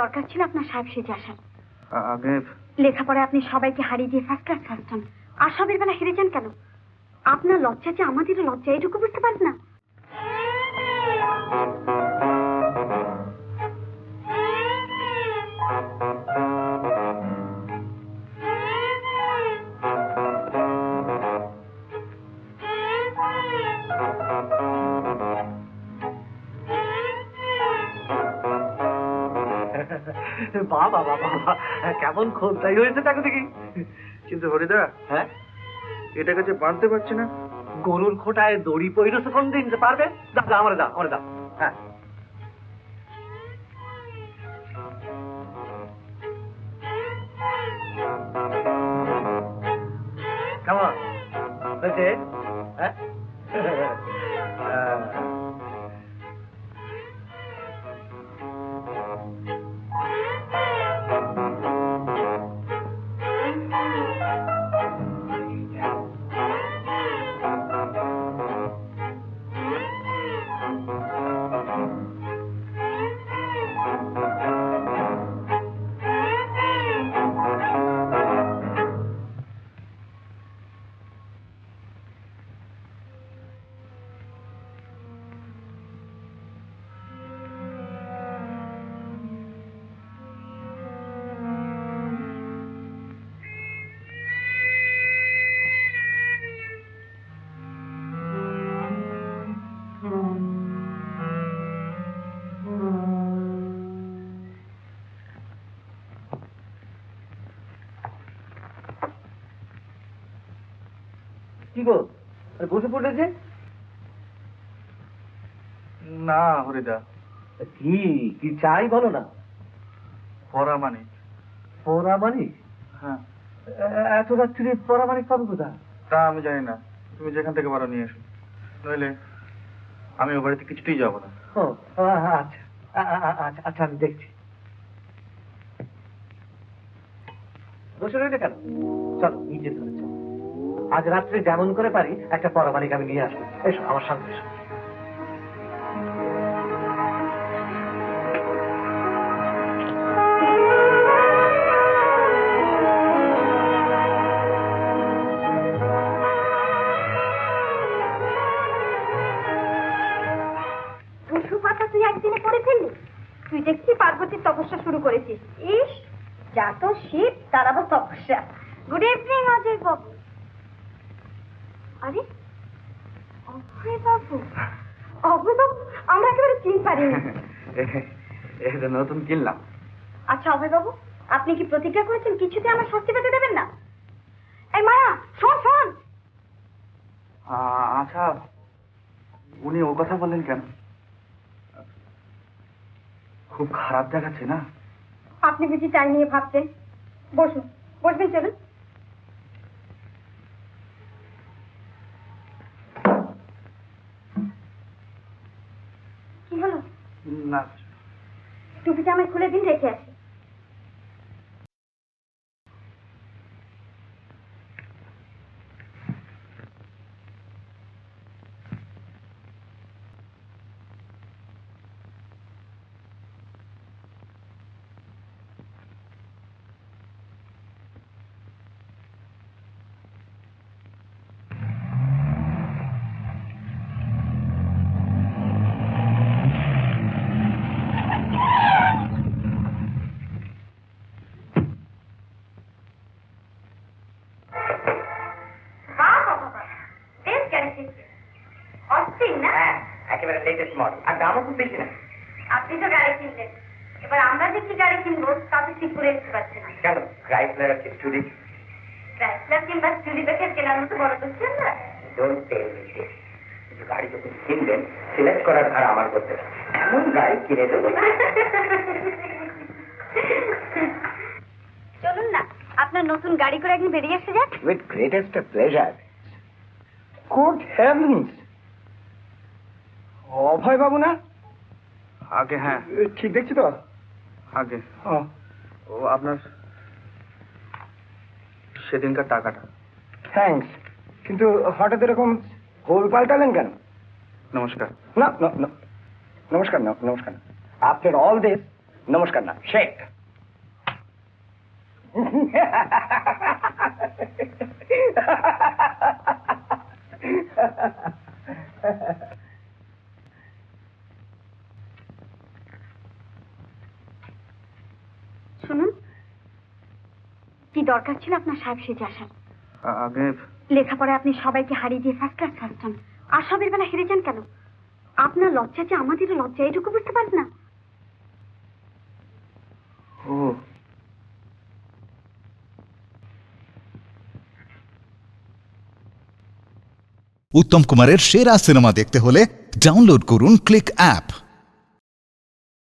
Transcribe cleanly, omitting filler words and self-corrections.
দরকার ছিল আপনার সাহেব সেজে আসার? আগে লেখাপড়ায় আপনি সবাইকে হারিয়ে দিয়ে ফার্স্ট ক্লাস ফার্স্ট হন, আর সবের বেলা হেরে যান কেন? আপনার লজ্জা যে আমাদেরও লজ্জা, এইটুকু বুঝতে পারেন না? বাবা বাবা কেমন খোঁজটাই হয়েছে তাকে দেখি। কিন্তু হরিদা, হ্যাঁ, এটাকে যে বাঁধতে পারছি না। গরুর খোটায় দড়ি পইরছে কোন দিন যে পারবে? যা যা, আমারে দাও, আমারে দাও। হ্যাঁ, কেমন হয়েছে? হ্যাঁ, কি গো বসে পড়লে যে? না হরিদা। কি কি চাই বলো না। পরামানিক। পরামানিক? হ্যাঁ। এত রাত্রি পরামানিক পাবো কোথায়? তা আমি জানি না, তুমি যেখান থেকে পারো নিয়ে এসো, নইলে আমি ও বাড়িতে কিছুতেই যাবো না। ও আচ্ছা আচ্ছা আচ্ছা, আমি দেখছি। বসে রইলে কেন? চলো নিচে ধরে চলো, আজ রাত্রে যেমন করে পারি একটা পরামানিক আমি নিয়ে আসবো। এসো আমার সঙ্গে এসো। তুই একদিনে পড়ে ফেললি? তুই দেখছি পার্বতীর তপস্যা শুরু করেছিস। ইস, যা তো শীত তার আবার তপস্যা। গুড ইভিনিং অজয় বাবু। আরে অভয় বাবু, অভয় বাবু, আমরা একেবারে চিনতে পারিনি। এটা নতুন কিনলাম। আচ্ছা অভয় বাবু, আপনি কি প্রতিজ্ঞা করেছেন কিছুতে আমার শাস্তি পেতে দেবেন না? এই মায়া, শোন শোন। আচ্ছা, উনি ও কথা বললেন কেন? খুব খারাপ দেখাচ্ছে না? আপনি বুঝি চাই নিয়ে ভাবছেন? বসুন, বসবেন, চলুন। কি হলো? না, টুপিটা আমায় খুলে দিন, রেখে আসি। আপনি তো গাড়ি কিনলেন, এবার আমরা যে কি গাড়ি কিনবো তাতে ঠিক করে দিতে পারছি না। কেন ক্রাইসলার আছে চুরি? ক্রাইসলার কিংবা চুরি দেখে কেনার মতো বড় করছেন না। গাড়ি যখন কিনবেন সিলেক্ট করার ভাড়া আমার করতে হবে। এমন গাড়ি কিনে দেবো। চলুন না, আপনার নতুন গাড়ি করে একদিন বেরিয়ে আসতে যাক। With greatest pleasure. Good heavens, Abhay babu না? আগে হ্যাঁ, ঠিক দেখছি তো? আগে ও আপনার সেদিনকার টাকাটা। থ্যাঙ্কস, কিন্তু হঠাৎ এরকম গোল পাল্টালেন কেন? নমস্কার। না নমস্কার না, নমস্কার। আফটার অল দিস নমস্কার না, শেখ। শুনুন, কি দরকার ছিল আপনার সাহেব সেজে আসার? আগে লেখাপড়ায় আপনি সবাইকে হারিয়ে দিয়ে ফার্স্ট ক্লাস ফার্স্ট হন, আর সবের বেলা হেরে যান কেন? আপনার লজ্জা যে আমাদেরও লজ্জা, এটুকু বুঝতে পারেন না? ও উত্তম কুমারের সেরা সিনেমা দেখতে হলে ডাউনলোড করুন ক্লিক অ্যাপ।